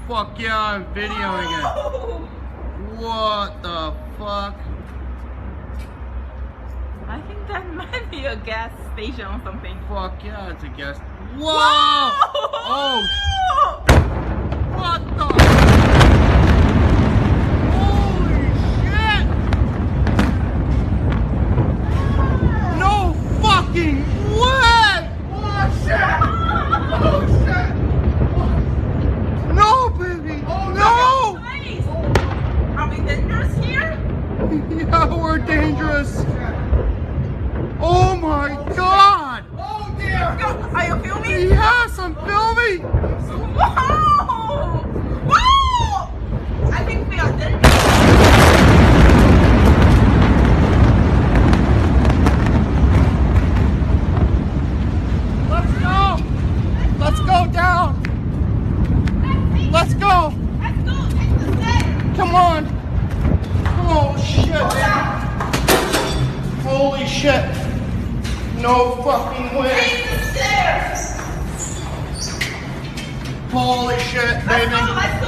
fuck yeah, I'm videoing it. What the fuck? I think that might be a gas station or something. Fuck yeah, it's a guest. Whoa! Whoa! Oh! What the? Holy shit! No fucking way! Oh shit! Oh shit! No, baby! No! Nice. Are we dangerous here? Yeah, we're dangerous. Oh my god! Oh dear! Are you filming? Yes, I'm filming! Whoa! Whoa! I think we are dangerous. Let's go! Let's go down! Let's go! Let's go. Take the stairs. Come on! Oh shit, man! Holy shit! No fucking way! Take the stairs. Holy shit, Let's baby! go. Let's